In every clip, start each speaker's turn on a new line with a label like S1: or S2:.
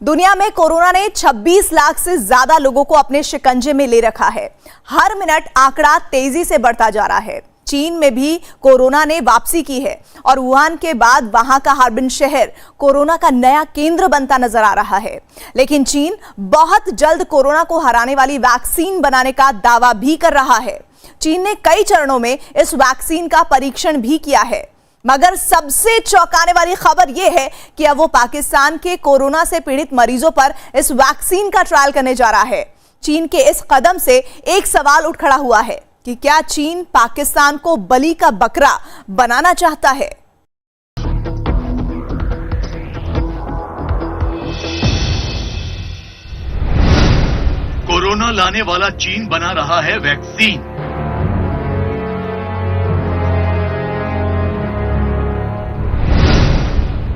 S1: दुनिया में कोरोना ने 26 लाख से ज्यादा लोगों को अपने शिकंजे में ले रखा है। हर मिनट आंकड़ा तेजी से बढ़ता जा रहा है। चीन में भी कोरोना ने वापसी की है और वुहान के बाद वहां का हार्बिन शहर कोरोना का नया केंद्र बनता नजर आ रहा है। लेकिन चीन बहुत जल्द कोरोना को हराने वाली वैक्सीन बनाने का दावा भी कर रहा है। चीन ने कई चरणों में इस वैक्सीन का परीक्षण भी किया है, मगर सबसे चौंकाने वाली खबर यह है कि अब वो पाकिस्तान के कोरोना से पीड़ित मरीजों पर इस वैक्सीन का ट्रायल करने जा रहा है। चीन के इस कदम से एक सवाल उठ खड़ा हुआ है कि क्या चीन पाकिस्तान को बलि का बकरा बनाना चाहता है?
S2: कोरोना लाने वाला चीन बना रहा है वैक्सीन।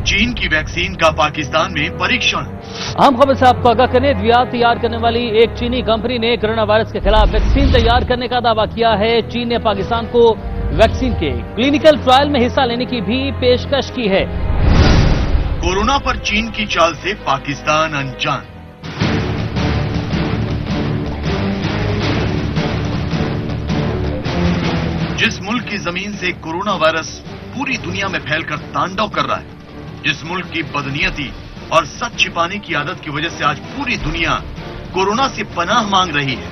S2: चीन की वैक्सीन का पाकिस्तान में परीक्षण।
S3: अहम खबर से आपको आगाह करने, द्वियार तैयार करने वाली एक चीनी कंपनी ने कोरोना वायरस के खिलाफ वैक्सीन तैयार करने का दावा किया है। चीन ने पाकिस्तान को वैक्सीन के क्लिनिकल ट्रायल में हिस्सा लेने की भी पेशकश की है।
S2: कोरोना पर चीन की चाल से पाकिस्तान अनजान। जिस मुल्क की जमीन से कोरोना वायरस पूरी दुनिया में फैलकर तांडव कर रहा है, जिस मुल्क की बदनीयती और सच छिपाने की आदत की वजह से आज पूरी दुनिया कोरोना से पनाह मांग रही है,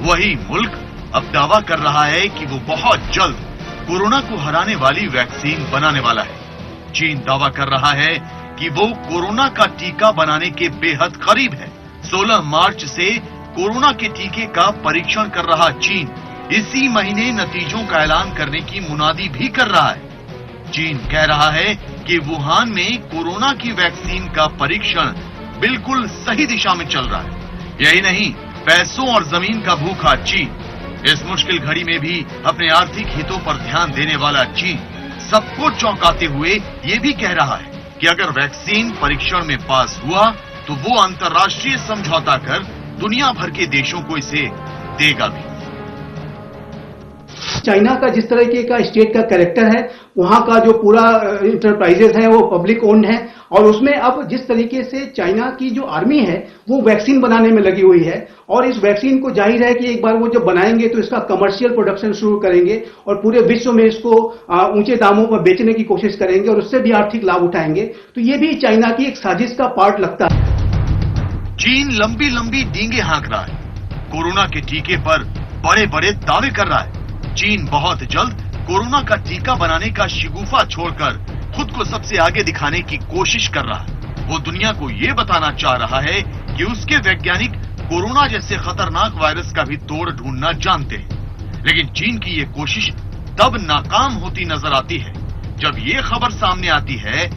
S2: वही मुल्क अब दावा कर रहा है कि वो बहुत जल्द कोरोना को हराने वाली वैक्सीन बनाने वाला है। चीन दावा कर रहा है कि वो कोरोना का टीका बनाने के बेहद करीब है। 16 मार्च से कोरोना के टीके का परीक्षण कर रहा चीन इसी महीने नतीजों का ऐलान करने की मुनादी भी कर रहा है। चीन कह रहा है कि वुहान में कोरोना की वैक्सीन का परीक्षण बिल्कुल सही दिशा में चल रहा है। यही नहीं, पैसों और जमीन का भूखा चीन इस मुश्किल घड़ी में भी अपने आर्थिक हितों पर ध्यान देने वाला चीन सबको चौंकाते हुए ये भी कह रहा है कि अगर वैक्सीन परीक्षण में पास हुआ तो वो अंतर्राष्ट्रीय समझौता कर दुनिया भर के देशों को इसे देगा भी।
S4: चाइना का जिस तरह का स्टेट का कैरेक्टर है, वहां का जो पूरा इंटरप्राइजेस है वो पब्लिक ओन्ड है, और उसमें अब जिस तरीके से चाइना की जो आर्मी है वो वैक्सीन बनाने में लगी हुई है, और इस वैक्सीन को जाहिर है कि एक बार वो जब बनाएंगे तो इसका कमर्शियल प्रोडक्शन शुरू करेंगे और पूरे विश्व में इसको ऊंचे दामों पर बेचने की कोशिश करेंगे और उससे भी आर्थिक लाभ उठाएंगे। तो ये भी चाइना की एक साजिश का पार्ट लगता है।
S2: चीन लंबी लंबी डींगे हाँक रहा है, कोरोना के टीके पर बड़े बड़े दावे कर रहा है। चीन बहुत जल्द कोरोना का टीका बनाने का शिगुफा छोड़कर खुद को सबसे आगे दिखाने की कोशिश कर रहा है। वो दुनिया को ये बताना चाह रहा है कि उसके वैज्ञानिक कोरोना जैसे खतरनाक वायरस का भी तोड़ ढूंढना जानते हैं। लेकिन चीन की ये कोशिश तब नाकाम होती नजर आती है जब ये खबर सामने आती है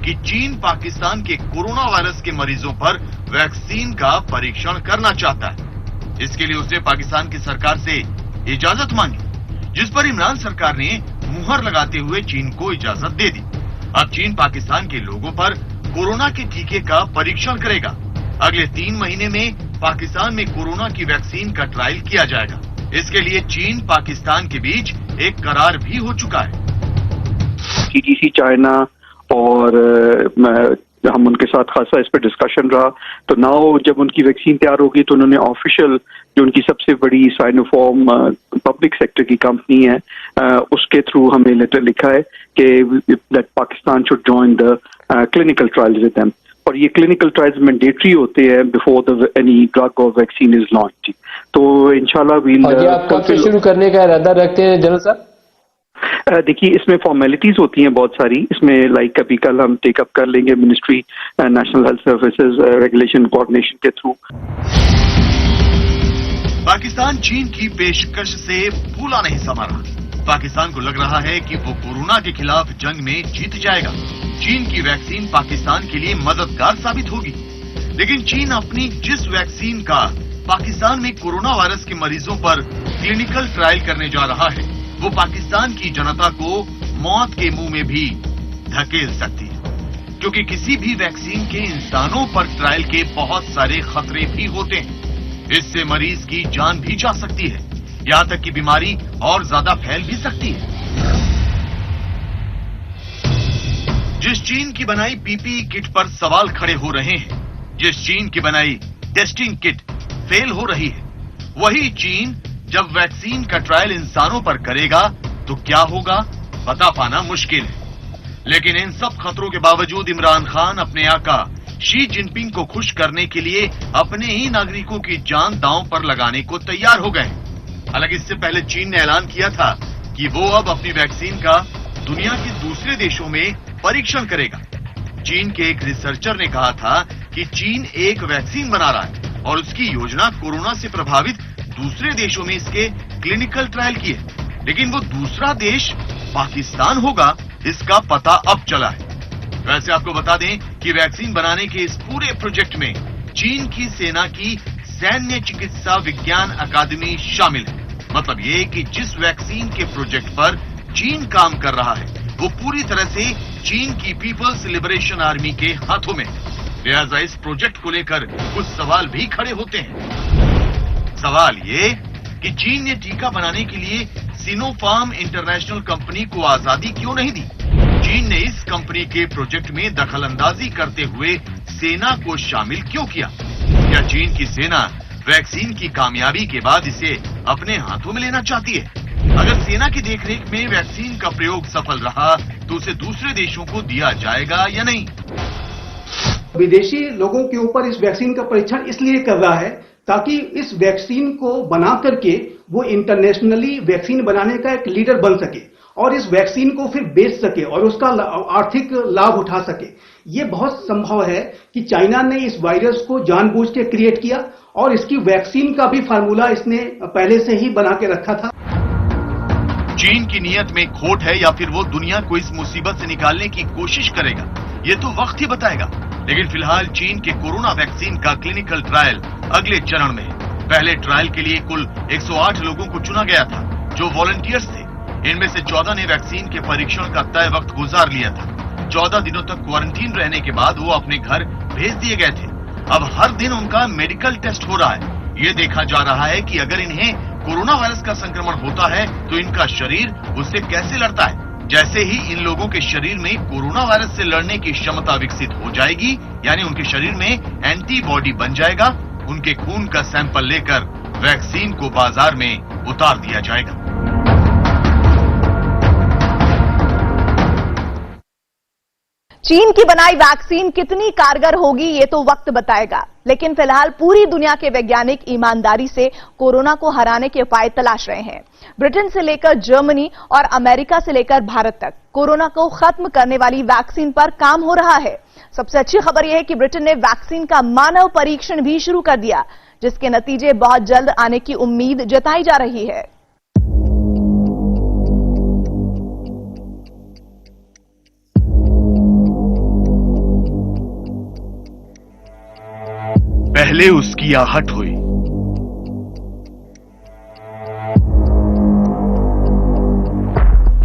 S2: कि चीन पाकिस्तान के कोरोना वायरस के मरीजों पर वैक्सीन का परीक्षण करना चाहता है। इसके लिए उसने पाकिस्तान की सरकार से इजाजत मांगी, जिस पर इमरान सरकार ने मुहर लगाते हुए चीन को इजाजत दे दी। अब चीन पाकिस्तान के लोगों पर कोरोना के टीके का परीक्षण करेगा। अगले 3 महीने में पाकिस्तान में कोरोना की वैक्सीन का ट्रायल किया जाएगा। इसके लिए चीन पाकिस्तान के बीच एक करार भी हो चुका है।
S5: CDC चाइना और हम उनके साथ खासा इस पर डिस्कशन रहा, तो नाउ जब उनकी वैक्सीन तैयार होगी तो उन्होंने ऑफिशियल जो उनकी सबसे बड़ी साइनोफॉर्म पब्लिक सेक्टर की कंपनी है उसके थ्रू हमें लेटर लिखा है कि that Pakistan should join the clinical trials with them, और ये क्लिनिकल ट्रायल्स मैंडेटरी होते हैं बिफोर एनी ड्रग और वैक्सीन इज लॉन्च्ड। तो इंशाल्लाह
S6: कब से शुरू करने का इरादा रखते हैं जनरल साहब?
S5: देखिए, इसमें फॉर्मेलिटीज होती हैं बहुत सारी। इसमें लाइक अभी कल हम टेकअप कर लेंगे ministry national health services regulation coordination के थ्रू।
S2: पाकिस्तान चीन की पेशकश से फूला नहीं समा रहा। पाकिस्तान को लग रहा है कि वो कोरोना के खिलाफ जंग में जीत जाएगा। चीन की वैक्सीन पाकिस्तान के लिए मददगार साबित होगी। लेकिन चीन अपनी जिस वैक्सीन का पाकिस्तान में कोरोना वायरस के मरीजों पर क्लिनिकल ट्रायल करने जा रहा है, वो पाकिस्तान की जनता को मौत के मुंह में भी धकेल सकती है, क्योंकि किसी भी वैक्सीन के इंसानों पर ट्रायल के बहुत सारे खतरे भी होते हैं। इससे मरीज की जान भी जा सकती है, यहां तक कि बीमारी और ज्यादा फैल भी सकती है। जिस चीन की बनाई पीपीई किट पर सवाल खड़े हो रहे हैं जिस चीन की बनाई टेस्टिंग किट फेल हो रही है, वही चीन जब वैक्सीन का ट्रायल इंसानों पर करेगा तो क्या होगा बता पाना मुश्किल है। लेकिन इन सब खतरों के बावजूद इमरान खान अपने आका शी जिनपिंग को खुश करने के लिए अपने ही नागरिकों की जान दांव पर लगाने को तैयार हो गए। हालांकि इससे पहले चीन ने ऐलान किया था कि वो अब अपनी वैक्सीन का दुनिया के दूसरे देशों में परीक्षण करेगा। चीन के एक रिसर्चर ने कहा था कि चीन एक वैक्सीन बना रहा है और उसकी योजना कोरोना से प्रभावित दूसरे देशों में इसके क्लिनिकल ट्रायल की है। लेकिन वो दूसरा देश पाकिस्तान होगा, इसका पता अब चला है। वैसे आपको बता दें कि वैक्सीन बनाने के इस पूरे प्रोजेक्ट में चीन की सेना की सैन्य चिकित्सा विज्ञान अकादमी शामिल है। मतलब ये कि जिस वैक्सीन के प्रोजेक्ट पर चीन काम कर रहा है वो पूरी तरह से चीन की पीपल्स लिबरेशन आर्मी के हाथों में है। लिहाजा इस प्रोजेक्ट को लेकर कुछ सवाल भी खड़े होते हैं। सवाल ये कि चीन ने टीका बनाने के लिए सिनोफार्म इंटरनेशनल कंपनी को आजादी क्यों नहीं दी? चीन ने इस कंपनी के प्रोजेक्ट में दखलंदाजी करते हुए सेना को शामिल क्यों किया? क्या चीन की सेना वैक्सीन की कामयाबी के बाद इसे अपने हाथों में लेना चाहती है? अगर सेना की देखरेख में वैक्सीन का प्रयोग सफल रहा तो उसे दूसरे देशों को दिया जाएगा या नहीं?
S4: विदेशी लोगों के ऊपर इस वैक्सीन का परीक्षण इसलिए कर रहा है ताकि इस वैक्सीन को बना करके वो इंटरनेशनली वैक्सीन बनाने का एक लीडर बन सके और इस वैक्सीन को फिर बेच सके और उसका आर्थिक लाभ उठा सके। ये बहुत संभव है कि चाइना ने इस वायरस को जानबूझ के क्रिएट किया और इसकी वैक्सीन का भी फार्मूला इसने पहले से ही बना के रखा था।
S2: चीन की नीयत में खोट है या फिर वो दुनिया को इस मुसीबत से निकालने की कोशिश करेगा, ये तो वक्त ही बताएगा। लेकिन फिलहाल चीन के कोरोना वैक्सीन का क्लिनिकल ट्रायल अगले चरण में है। पहले ट्रायल के लिए कुल 108 लोगों को चुना गया था जो वॉलंटियर्स थे। इनमें से 14 ने वैक्सीन के परीक्षण का तय वक्त गुजार लिया था। 14 दिनों तक क्वारंटीन रहने के बाद वो अपने घर भेज दिए गए थे। अब हर दिन उनका मेडिकल टेस्ट हो रहा है। ये देखा जा रहा है कि अगर इन्हें कोरोना वायरस का संक्रमण होता है तो इनका शरीर उससे कैसे लड़ता है। जैसे ही इन लोगों के शरीर में कोरोना वायरस से लड़ने की क्षमता विकसित हो जाएगी, यानी उनके शरीर में एंटीबॉडी बन जाएगा, उनके खून का सैंपल लेकर वैक्सीन को बाजार में उतार दिया जाएगा।
S1: चीन की बनाई वैक्सीन कितनी कारगर होगी ये तो वक्त बताएगा। लेकिन फिलहाल पूरी दुनिया के वैज्ञानिक ईमानदारी से कोरोना को हराने के उपाय तलाश रहे हैं। ब्रिटेन से लेकर जर्मनी और अमेरिका से लेकर भारत तक कोरोना को खत्म करने वाली वैक्सीन पर काम हो रहा है। सबसे अच्छी खबर यह है कि ब्रिटेन ने वैक्सीन का मानव परीक्षण भी शुरू कर दिया, जिसके नतीजे बहुत जल्द आने की उम्मीद जताई जा रही है।
S2: पहले उसकी आहट हुई,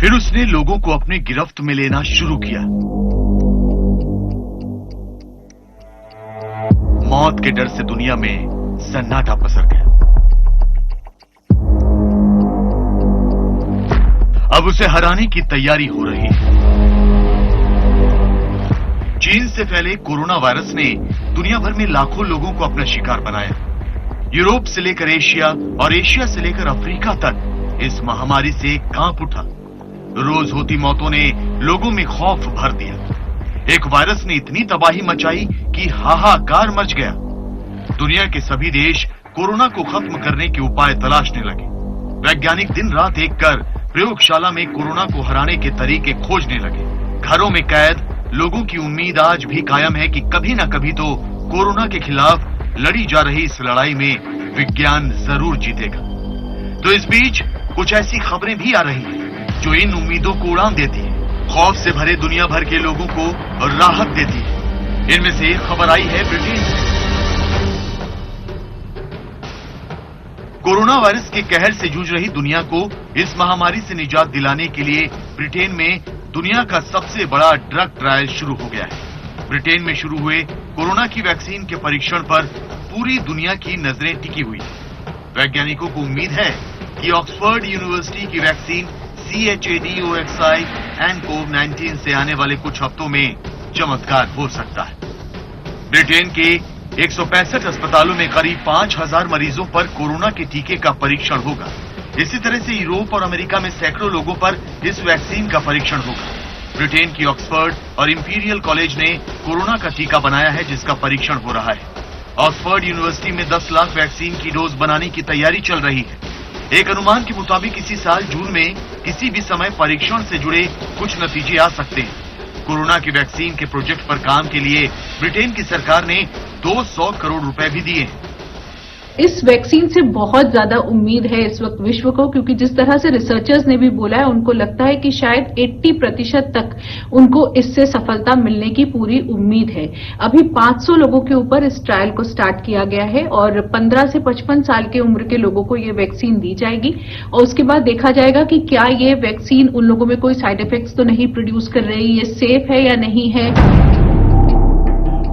S2: फिर उसने लोगों को अपनी गिरफ्त में लेना शुरू किया। मौत के डर से दुनिया में सन्नाटा पसर गया। अब उसे हराने की तैयारी हो रही है। चीन से फैले कोरोना वायरस ने दुनिया भर में लाखों लोगों को अपना शिकार बनाया। यूरोप से लेकर एशिया और एशिया से लेकर अफ्रीका तक इस महामारी से कांप उठा। रोज होती मौतों ने लोगों में खौफ भर दिया। एक वायरस ने इतनी तबाही मचाई कि हाहाकार मच गया। दुनिया के सभी देश कोरोना को खत्म करने के उपाय तलाशने लगे। वैज्ञानिक दिन रात एक कर प्रयोगशाला में कोरोना को हराने के तरीके खोजने लगे। घरों में कैद लोगों की उम्मीद आज भी कायम है कि कभी न कभी तो कोरोना के खिलाफ लड़ी जा रही इस लड़ाई में विज्ञान जरूर जीतेगा। तो इस बीच कुछ ऐसी खबरें भी आ रही हैं जो इन उम्मीदों को उड़ान देती है, खौफ से भरे दुनिया भर के लोगों को राहत देती है। इनमें से एक खबर आई है ब्रिटेन से। कोरोना वायरस के कहर से जूझ रही दुनिया को इस महामारी से निजात दिलाने के लिए ब्रिटेन में दुनिया का सबसे बड़ा ड्रग ट्रायल शुरू हो गया है। ब्रिटेन में शुरू हुए कोरोना की वैक्सीन के परीक्षण पर पूरी दुनिया की नजरें टिकी हुई है। वैज्ञानिकों को उम्मीद है कि ऑक्सफोर्ड यूनिवर्सिटी की वैक्सीन CHADOXI एनकोव-19 से आने वाले कुछ हफ्तों में चमत्कार हो सकता है। ब्रिटेन के 165 अस्पतालों में करीब 5000 मरीजों पर कोरोना के टीके का परीक्षण होगा। इसी तरह से यूरोप और अमेरिका में सैकड़ों लोगों पर इस वैक्सीन का परीक्षण होगा। ब्रिटेन की ऑक्सफोर्ड और इंपीरियल कॉलेज ने कोरोना का टीका बनाया है, जिसका परीक्षण हो रहा है। ऑक्सफोर्ड यूनिवर्सिटी में 10 लाख वैक्सीन की डोज बनाने की तैयारी चल रही है। एक अनुमान के मुताबिक इसी साल जून में किसी भी समय परीक्षण से जुड़े कुछ नतीजे आ सकते हैं। कोरोना की वैक्सीन के प्रोजेक्ट पर काम के लिए ब्रिटेन की सरकार ने 200 करोड़ रुपए भी दिए हैं।
S7: इस वैक्सीन से बहुत ज्यादा उम्मीद है इस वक्त विश्व को, क्योंकि जिस तरह से रिसर्चर्स ने भी बोला है, उनको लगता है कि शायद 80% तक उनको इससे सफलता मिलने की पूरी उम्मीद है। अभी 500 लोगों के ऊपर इस ट्रायल को स्टार्ट किया गया है और 15 से 55 साल की उम्र के लोगों को ये वैक्सीन दी जाएगी और उसके बाद देखा जाएगा कि क्या ये वैक्सीन उन लोगों में कोई साइड इफेक्ट्स तो नहीं प्रोड्यूस कर रही, ये सेफ है या नहीं है।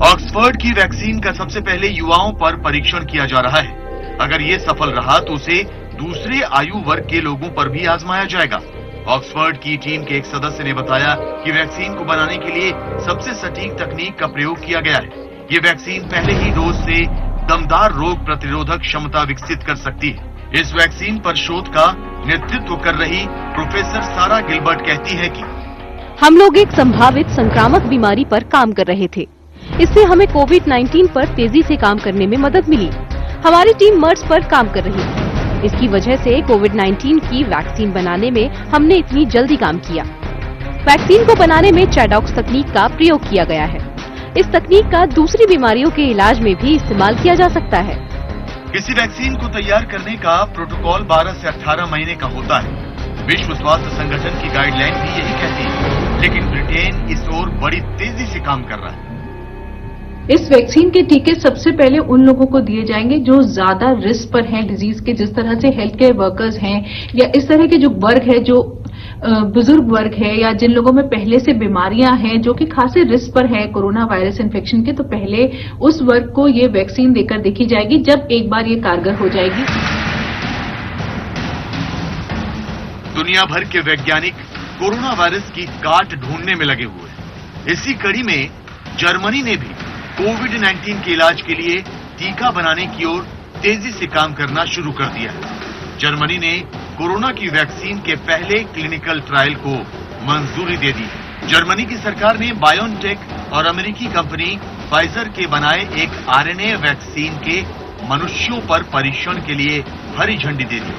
S2: ऑक्सफोर्ड की वैक्सीन का सबसे पहले युवाओं पर परीक्षण किया जा रहा है। अगर ये सफल रहा तो उसे दूसरे आयु वर्ग के लोगों पर भी आजमाया जाएगा। ऑक्सफोर्ड की टीम के एक सदस्य ने बताया कि वैक्सीन को बनाने के लिए सबसे सटीक तकनीक का प्रयोग किया गया है। ये वैक्सीन पहले ही डोज से दमदार रोग प्रतिरोधक क्षमता विकसित कर सकती है। इस वैक्सीन पर शोध का नेतृत्व कर रही प्रोफेसर सारा गिलबर्ट कहती है कि
S8: हम लोग एक संभावित संक्रामक बीमारी पर काम कर रहे थे। इससे हमें कोविड-19 पर तेजी से काम करने में मदद मिली। हमारी टीम मर्स पर काम कर रही है। इसकी वजह से कोविड-19 की वैक्सीन बनाने में हमने इतनी जल्दी काम किया। वैक्सीन को बनाने में चैडॉक्स तकनीक का प्रयोग किया गया है। इस तकनीक का दूसरी बीमारियों के इलाज में भी इस्तेमाल किया जा सकता है।
S2: किसी वैक्सीन को तैयार करने का प्रोटोकॉल 12 से 18 महीने का होता है। विश्व स्वास्थ्य संगठन की गाइडलाइन भी यही कहती है, लेकिन ब्रिटेन इस ओर बड़ी तेजी से काम कर रहा है।
S7: इस वैक्सीन के टीके सबसे पहले उन लोगों को दिए जाएंगे जो ज्यादा रिस्क पर हैं डिजीज के, जिस तरह से हेल्थ केयर वर्कर्स हैं या इस तरह के जो वर्ग है, जो बुजुर्ग वर्ग है या जिन लोगों में पहले से बीमारियां हैं जो कि खासे रिस्क पर है कोरोना वायरस इन्फेक्शन के, तो पहले उस वर्ग को ये वैक्सीन देकर देखी जाएगी जब एक बार ये कारगर हो जाएगी।
S2: दुनिया भर के वैज्ञानिक कोरोना वायरस की काट ढूंढने में लगे हुए हैं। इसी कड़ी में जर्मनी ने भी कोविड-19 के इलाज के लिए टीका बनाने की ओर तेजी से काम करना शुरू कर दिया है। जर्मनी ने कोरोना की वैक्सीन के पहले क्लिनिकल ट्रायल को मंजूरी दे दी है। जर्मनी की सरकार ने बायोनटेक और अमेरिकी कंपनी फाइजर के बनाए एक आरएनए वैक्सीन के मनुष्यों पर परीक्षण के लिए हरी झंडी दे दी।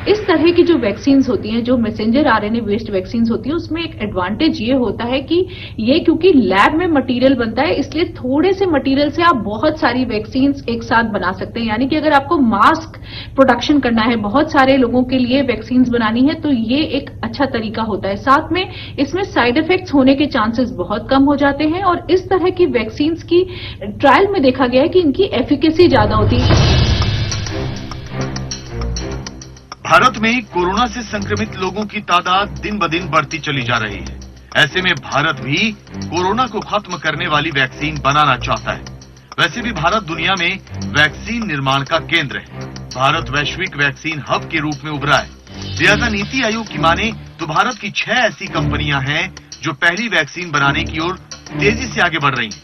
S7: इस तरह की जो वैक्सीन्स होती हैं, जो मैसेंजर आरएनए बेस्ड वैक्सीन्स होती हैं, उसमें एक एडवांटेज ये होता है कि ये क्योंकि लैब में मटेरियल बनता है, इसलिए थोड़े से मटेरियल से आप बहुत सारी वैक्सीन्स एक साथ बना सकते हैं। यानी कि अगर आपको मास्क प्रोडक्शन करना है, बहुत सारे लोगों के लिए वैक्सीन्स बनानी है, तो ये एक अच्छा तरीका होता है। साथ में इसमें साइड इफेक्ट्स होने के चांसेस बहुत कम हो जाते हैं और इस तरह की वैक्सीन्स की ट्रायल में देखा गया है कि इनकी एफिकेसी ज्यादा होती है।
S2: भारत में कोरोना से संक्रमित लोगों की तादाद दिन ब दिन बढ़ती चली जा रही है। ऐसे में भारत भी कोरोना को खत्म करने वाली वैक्सीन बनाना चाहता है। वैसे भी भारत दुनिया में वैक्सीन निर्माण का केंद्र है। भारत वैश्विक वैक्सीन हब के रूप में उभरा है। लिहाजा नीति आयोग की माने तो भारत की 6 ऐसी कंपनियां हैं जो पहली वैक्सीन बनाने की ओर तेजी से आगे बढ़ रही हैं।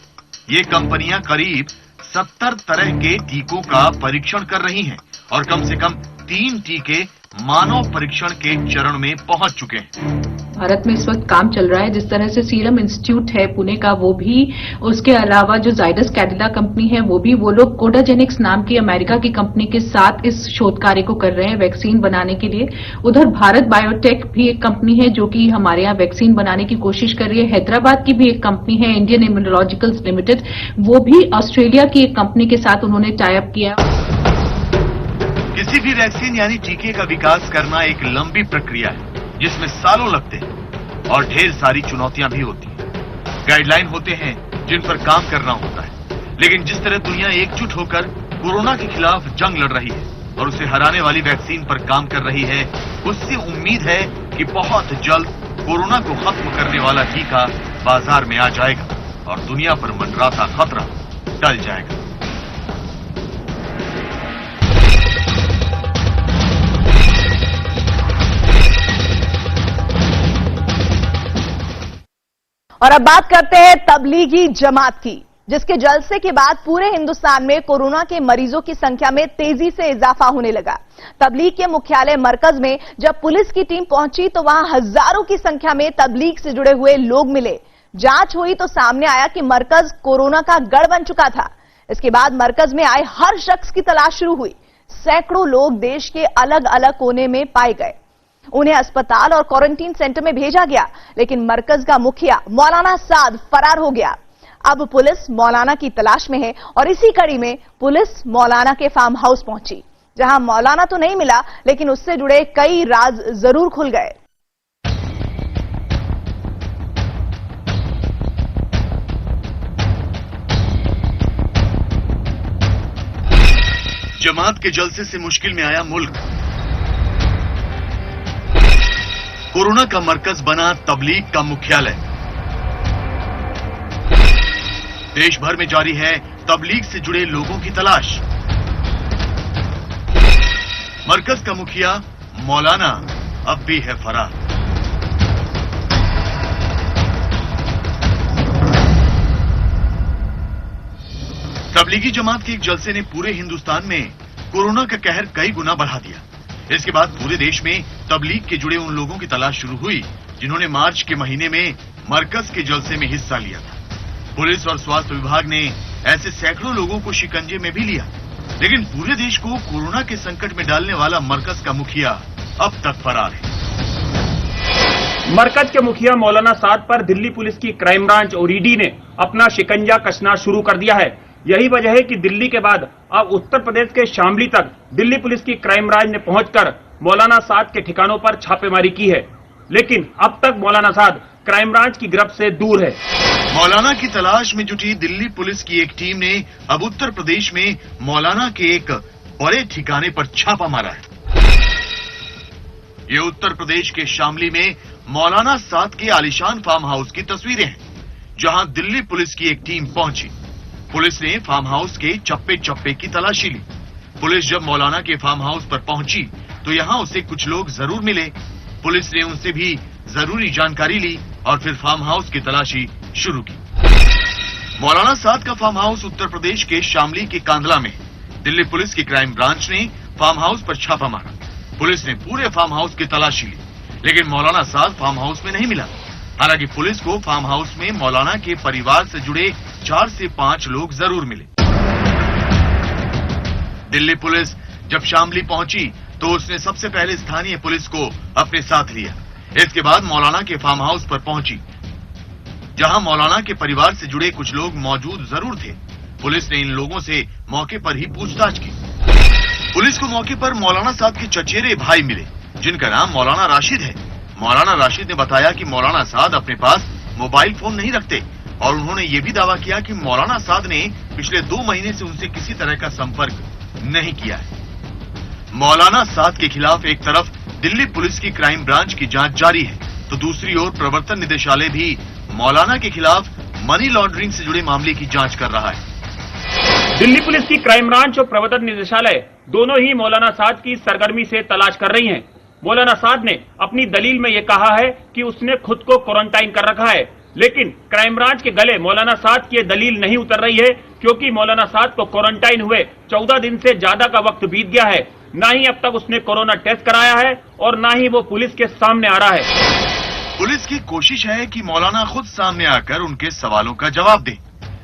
S2: ये कंपनियां करीब 70 तरह के टीकों का परीक्षण कर रही हैं और कम से कम 3 टीके मानव परीक्षण के चरण में पहुंच चुके हैं।
S7: भारत में इस वक्त काम चल रहा है, जिस तरह से सीरम इंस्टीट्यूट है पुणे का, वो भी, उसके अलावा जो जाइडस कैडिला कंपनी है वो भी, वो लोग कोडाजेनिक्स नाम की अमेरिका की कंपनी के साथ इस शोध कार्य को कर रहे हैं वैक्सीन बनाने के लिए। उधर भारत बायोटेक भी एक कंपनी है जो कि हमारे यहाँ वैक्सीन बनाने की कोशिश कर रही है। हैदराबाद की भी एक कंपनी है इंडियन इम्यूनोलॉजिकल्स लिमिटेड, वो भी ऑस्ट्रेलिया की एक कंपनी के साथ उन्होंने टाई अप किया।
S2: किसी भी वैक्सीन यानी टीके का विकास करना एक लंबी प्रक्रिया है जिसमें सालों लगते हैं और ढेर सारी चुनौतियां भी होती हैं। गाइडलाइन होते हैं जिन पर काम करना होता है, लेकिन जिस तरह दुनिया एकजुट होकर कोरोना के खिलाफ जंग लड़ रही है और उसे हराने वाली वैक्सीन पर काम कर रही है, उससे उम्मीद है कि बहुत जल्द कोरोना को खत्म करने वाला टीका बाजार में आ जाएगा और दुनिया पर मंडराता खतरा टल जाएगा।
S1: और अब बात करते हैं तबलीगी जमात की। जिसके जलसे के बाद पूरे हिंदुस्तान में कोरोना के मरीजों की संख्या में तेजी से इजाफा होने लगा। तबलीग के मुख्यालय मरकज में जब पुलिस की टीम पहुंची तो वहां हजारों की संख्या में तबलीग से जुड़े हुए लोग मिले। जांच हुई तो सामने आया कि मरकज कोरोना का गढ़ बन चुका था। इसके बाद मरकज में आए हर शख्स की तलाश शुरू हुई। सैकड़ों लोग देश के अलग अलग कोने में पाए गए। उन्हें अस्पताल और क्वारंटीन सेंटर में भेजा गया, लेकिन मरकज का मुखिया मौलाना साद फरार हो गया। अब पुलिस मौलाना की तलाश में है और इसी कड़ी में पुलिस मौलाना के फार्म हाउस पहुंची, जहां मौलाना तो नहीं मिला, लेकिन उससे जुड़े कई राज जरूर खुल गए।
S2: जमात के जलसे से मुश्किल में आया मुल्क। कोरोना का मरकज बना तबलीग का मुख्यालय। देश भर में जारी है तबलीग से जुड़े लोगों की तलाश। मरकज का मुखिया मौलाना अब भी है फरार। तबलीगी जमात के एक जलसे ने पूरे हिंदुस्तान में कोरोना का कहर कई गुना बढ़ा दिया। इसके बाद पूरे देश में तबलीग के जुड़े उन लोगों की तलाश शुरू हुई जिन्होंने मार्च के महीने में मरकज के जलसे में हिस्सा लिया था। पुलिस और स्वास्थ्य विभाग ने ऐसे सैकड़ों लोगों को शिकंजे में भी लिया, लेकिन पूरे देश को कोरोना के संकट में डालने वाला मरकज का मुखिया अब तक फरार है।
S9: मरकज के मुखिया मौलाना साद पर दिल्ली पुलिस की क्राइम ब्रांच और ईडी ने अपना शिकंजा कसना शुरू कर दिया है। यही वजह है कि दिल्ली के बाद अब उत्तर प्रदेश के शामली तक दिल्ली पुलिस की क्राइम ब्रांच ने पहुंचकर मौलाना साद के ठिकानों पर छापेमारी की है, लेकिन अब तक मौलाना साद क्राइम ब्रांच की गिरफ्त से दूर है।
S2: मौलाना की तलाश में जुटी दिल्ली पुलिस की एक टीम ने अब उत्तर प्रदेश में मौलाना के एक बड़े ठिकाने पर छापा मारा है। ये उत्तर प्रदेश के शामली में मौलाना साद के आलीशान फार्म हाउस की तस्वीरें हैं, जहां दिल्ली पुलिस की एक टीम पहुंची। पुलिस ने फार्म हाउस के चप्पे चप्पे की तलाशी ली। पुलिस जब मौलाना के फार्म हाउस पर पहुंची तो यहां उसे कुछ लोग जरूर मिले। पुलिस ने उनसे भी जरूरी जानकारी ली और फिर फार्म हाउस की तलाशी शुरू की। मौलाना साद का फार्म हाउस उत्तर प्रदेश के शामली के कांदला में। दिल्ली पुलिस की क्राइम ब्रांच ने फार्म हाउस पर छापा मारा। पुलिस ने पूरे फार्म हाउस की तलाशी ली, लेकिन मौलाना साद फार्म हाउस में नहीं मिला। हालांकि पुलिस को फार्म हाउस में मौलाना के परिवार से जुड़े 4 से 5 लोग जरूर मिले। दिल्ली पुलिस जब शामली पहुंची तो उसने सबसे पहले स्थानीय पुलिस को अपने साथ लिया। इसके बाद मौलाना के फार्म हाउस पर पहुंची, जहां मौलाना के परिवार से जुड़े कुछ लोग मौजूद जरूर थे। पुलिस ने इन लोगों से मौके पर ही पूछताछ की। पुलिस को मौके पर मौलाना साद के चचेरे भाई मिले, जिनका नाम मौलाना राशिद है। मौलाना राशिद ने बताया कि मौलाना साद अपने पास मोबाइल फोन नहीं रखते और उन्होंने ये भी दावा किया कि मौलाना साद ने पिछले 2 महीने से उनसे किसी तरह का संपर्क नहीं किया है। मौलाना साद के खिलाफ एक तरफ दिल्ली पुलिस की क्राइम ब्रांच की जांच जारी है, तो दूसरी ओर प्रवर्तन निदेशालय भी मौलाना के खिलाफ मनी लॉन्ड्रिंग से जुड़े मामले की जांच कर रहा है।
S9: दिल्ली पुलिस की क्राइम ब्रांच और प्रवर्तन निदेशालय दोनों ही मौलाना साद की सरगर्मी से तलाश कर रही हैं। मौलाना साद ने अपनी दलील में यह कहा है कि उसने खुद को क्वारंटाइन कर रखा है, लेकिन क्राइम ब्रांच के गले मौलाना साद की दलील नहीं उतर रही है, क्योंकि मौलाना साद को क्वारंटाइन हुए 14 दिन से ज्यादा का वक्त बीत गया है। ना ही अब तक उसने कोरोना टेस्ट कराया है और ना ही वो पुलिस के सामने आ रहा है।
S2: पुलिस की कोशिश है कि मौलाना खुद सामने आकर उनके सवालों का जवाब दे,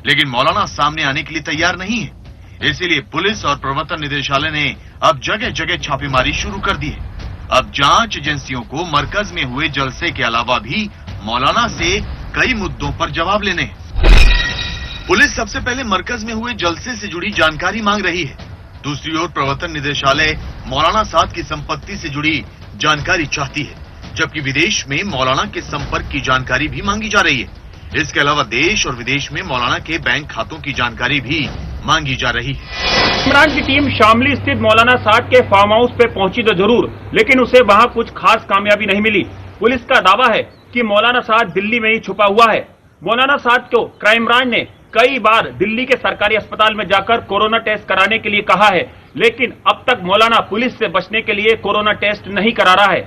S2: लेकिन मौलाना सामने आने के लिए तैयार नहीं है। इसीलिए पुलिस और प्रवर्तन निदेशालय ने अब जगह जगह छापेमारी शुरू कर दी है। अब जांच एजेंसियों को मरकज में हुए जलसे के अलावा भी मौलाना से कई मुद्दों पर जवाब लेने हैं। पुलिस सबसे पहले मरकज में हुए जलसे से जुड़ी जानकारी मांग रही है। दूसरी ओर प्रवर्तन निदेशालय मौलाना साद की संपत्ति से जुड़ी जानकारी चाहती है, जबकि विदेश में मौलाना के संपर्क की जानकारी भी मांगी जा रही है। इसके अलावा देश और विदेश में मौलाना के बैंक खातों की जानकारी भी मांगी जा रही है।
S9: इमरान की टीम शामली स्थित मौलाना साद के फार्म हाउस पे पहुंची तो जरूर, लेकिन उसे वहां कुछ खास कामयाबी नहीं मिली। पुलिस का दावा है कि मौलाना साद दिल्ली में ही छुपा हुआ है। मौलाना साद को क्राइम ब्रांच ने कई बार दिल्ली के सरकारी अस्पताल में जाकर कोरोना टेस्ट कराने के लिए कहा है, लेकिन अब तक मौलाना पुलिस से बचने के लिए कोरोना टेस्ट नहीं करा रहा है।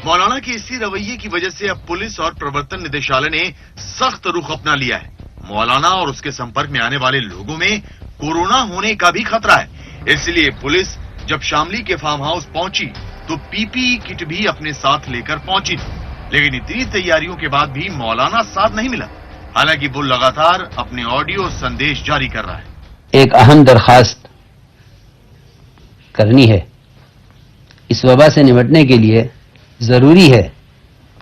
S2: मौलाना के इसी रवैये की वजह से अब पुलिस और प्रवर्तन निदेशालय ने सख्त रुख अपना लिया है। मौलाना और उसके संपर्क में आने वाले लोगों में कोरोना होने का भी खतरा है। इसलिए पुलिस जब शामली के फार्म हाउस पहुंची तो पीपीई किट भी अपने साथ लेकर पहुंची थी, लेकिन इतनी तैयारियों के बाद भी मौलाना साथ नहीं मिला। हालांकि वो लगातार अपने ऑडियो संदेश जारी कर रहा है।
S10: एक अहम दरखास्त करनी है। इस वबा से निपटने के लिए जरूरी है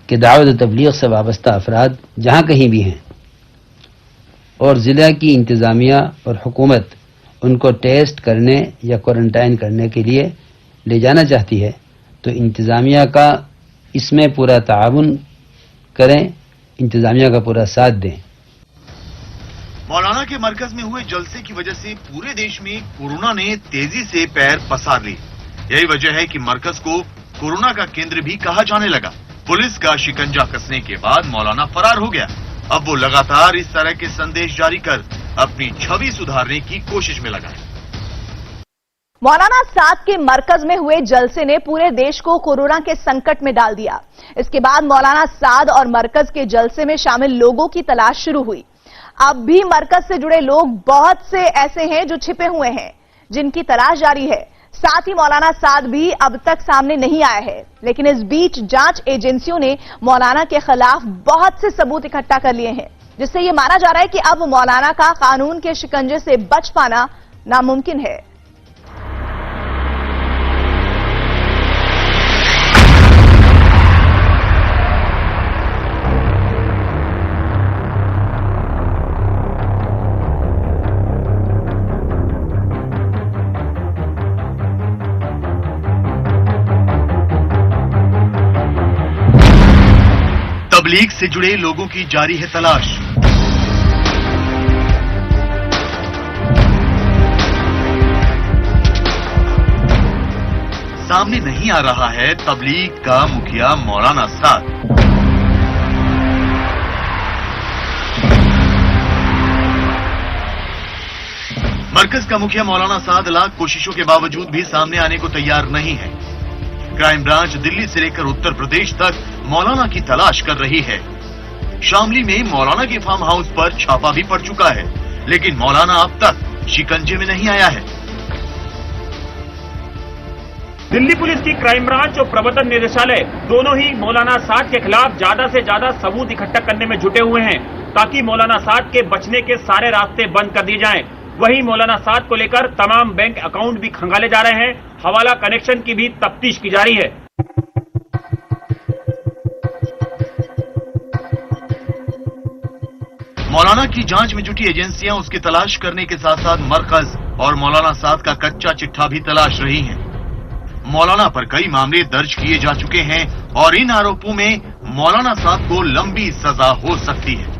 S10: कि दावत तबलीग से वाबस्ता अफराद जहां कहीं भी हैं और जिला की इंतजामिया और हुकूमत उनको टेस्ट करने या क्वारंटाइन करने के लिए ले जाना चाहती है तो इंतजामिया का इसमें पूरा ताउन करें, इंतजामिया का पूरा साथ दें।
S2: मौलाना के मरकज में हुए जलसे की वजह से पूरे देश में कोरोना ने तेजी से पैर पसार लिए। यही वजह है कि मरकज को कोरोना का केंद्र भी कहा जाने लगा। पुलिस का शिकंजा कसने के बाद मौलाना फरार हो गया। अब वो लगातार इस तरह के संदेश जारी कर अपनी छवि सुधारने की कोशिश में लगा है।
S1: मौलाना साद के मरकज में हुए जलसे ने पूरे देश को कोरोना के संकट में डाल दिया। इसके बाद मौलाना साद और मरकज के जलसे में शामिल लोगों की तलाश शुरू हुई। अब भी मरकज से जुड़े लोग बहुत से ऐसे हैं जो छिपे हुए हैं, जिनकी तलाश जारी है। साथ ही मौलाना साद भी अब तक सामने नहीं आया है, लेकिन इस बीच जांच एजेंसियों ने मौलाना के खिलाफ बहुत से सबूत इकट्ठा कर लिए हैं, जिससे यह माना जा रहा है कि अब मौलाना का कानून के शिकंजे से बच पाना नामुमकिन है।
S2: तबलीग से जुड़े लोगों की जारी है तलाश। सामने नहीं आ रहा है तबलीग का मुखिया मौलाना साद। मरकज का मुखिया मौलाना साद लाख कोशिशों के बावजूद भी सामने आने को तैयार नहीं है। क्राइम ब्रांच दिल्ली से लेकर उत्तर प्रदेश तक मौलाना की तलाश कर रही है। शामली में मौलाना के फार्म हाउस पर छापा भी पड़ चुका है, लेकिन मौलाना अब तक शिकंजे में नहीं आया है।
S9: दिल्ली पुलिस की क्राइम ब्रांच और प्रवर्तन निदेशालय दोनों ही मौलाना साद के खिलाफ ज्यादा से ज्यादा सबूत इकट्ठा करने में जुटे हुए हैं, ताकि मौलाना साद के बचने के सारे रास्ते बंद कर दिए जाएं। वहीं मौलाना साद को लेकर तमाम बैंक अकाउंट भी खंगाले जा रहे हैं। हवाला कनेक्शन की भी तफ्तीश की जा रही है।
S2: मौलाना की जांच में जुटी एजेंसियां उसकी तलाश करने के साथ साथ मरकज और मौलाना साद का कच्चा चिट्ठा भी तलाश रही हैं। मौलाना पर कई मामले दर्ज किए जा चुके हैं और इन आरोपों में मौलाना साद को लंबी सजा हो सकती है।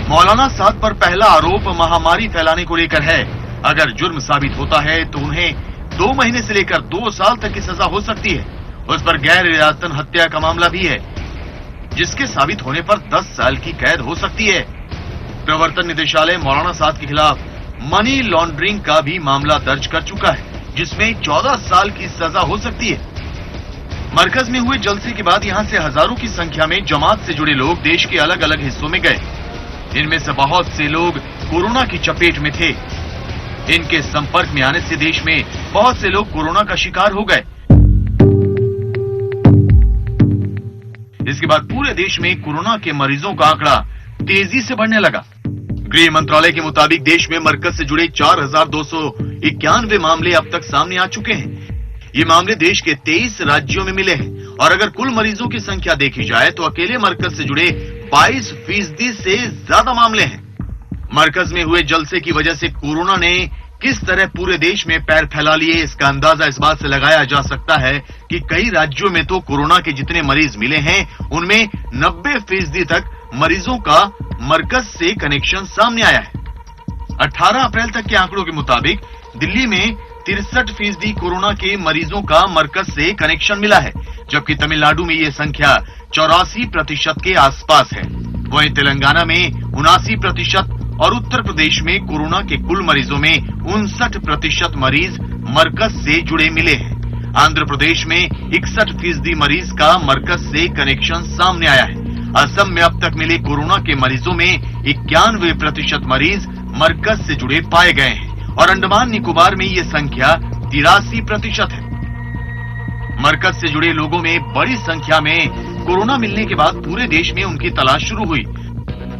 S2: मौलाना साद पर पहला आरोप महामारी फैलाने को लेकर है। अगर जुर्म साबित होता है तो उन्हें 2 महीने से लेकर 2 साल तक की सजा हो सकती है। उस पर गैर इरादतन हत्या का मामला भी है, जिसके साबित होने पर 10 साल की कैद हो सकती है। प्रवर्तन निदेशालय मौलाना साद के खिलाफ मनी लॉन्ड्रिंग का भी मामला दर्ज कर चुका है, जिसमें 14 साल की सजा हो सकती है। मरकज में हुए जलसे के बाद यहां से हजारों की संख्या में जमात से जुड़े लोग देश के अलग अलग हिस्सों में गए। इनमें से बहुत से लोग कोरोना की चपेट में थे। इनके संपर्क में आने से देश में बहुत से लोग कोरोना का शिकार हो गए। इसके बाद पूरे देश में कोरोना के मरीजों का आंकड़ा तेजी से बढ़ने लगा। गृह मंत्रालय के मुताबिक देश में मरकज से जुड़े 4291 मामले अब तक सामने आ चुके हैं। ये मामले देश के 23 राज्यों में मिले हैं और अगर कुल मरीजों की संख्या देखी जाए तो अकेले मरकज से जुड़े 22% से ज्यादा मामले हैं। मरकज में हुए जलसे की वजह से कोरोना ने किस तरह पूरे देश में पैर फैला लिए, इसका अंदाजा इस बात से लगाया जा सकता है कि कई राज्यों में तो कोरोना के जितने मरीज मिले हैं उनमें 90% तक मरीजों का मरकज से कनेक्शन सामने आया है। 18 अप्रैल तक के आंकड़ों के मुताबिक दिल्ली में 63% कोरोना के मरीजों का मरकज से कनेक्शन मिला है, जबकि तमिलनाडु में यह संख्या 84% के आसपास है। वहीं तेलंगाना में 79% और उत्तर प्रदेश में कोरोना के कुल मरीजों में 59% मरीज मरकज से जुड़े मिले हैं। आंध्र प्रदेश में 61% मरीज का मरकज से कनेक्शन सामने आया है। असम में अब तक मिले कोरोना के मरीजों में 91% मरीज मरकज से जुड़े पाए गए हैं और अंडमान निकोबार में ये संख्या 83% है। मरकज से जुड़े लोगों में बड़ी संख्या में कोरोना मिलने के बाद पूरे देश में उनकी तलाश शुरू हुई।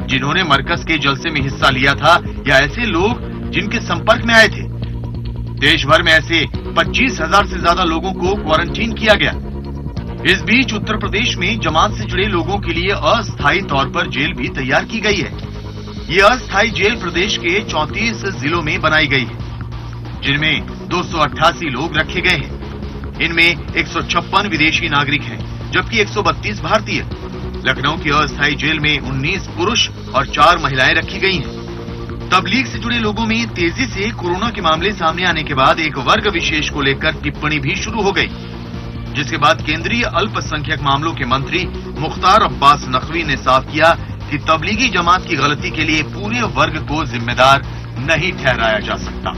S2: जिन्होंने मरकज के जलसे में हिस्सा लिया था या ऐसे लोग जिनके संपर्क में आए थे। देश भर में ऐसे 25,000 से ज्यादा लोगों को क्वारंटीन किया गया। इस बीच उत्तर प्रदेश में जमात से जुड़े लोगों के लिए अस्थायी तौर पर जेल भी तैयार की गई है। ये अस्थायी जेल प्रदेश के 34 जिलों में बनाई गई है, जिनमें 288 लोग रखे गए हैं। इनमें 156 विदेशी नागरिक हैं, जबकि 132 भारतीय। लखनऊ की अस्थायी जेल में 19 पुरुष और 4 महिलाएं रखी गई हैं। तबलीग से जुड़े लोगों में तेजी से कोरोना के मामले सामने आने के बाद एक वर्ग विशेष को लेकर टिप्पणी भी शुरू हो गई, जिसके बाद केंद्रीय अल्पसंख्यक मामलों के मंत्री मुख्तार अब्बास नकवी ने साफ किया कि तबलीगी जमात की गलती के लिए पूरे वर्ग को जिम्मेदार नहीं ठहराया जा सकता।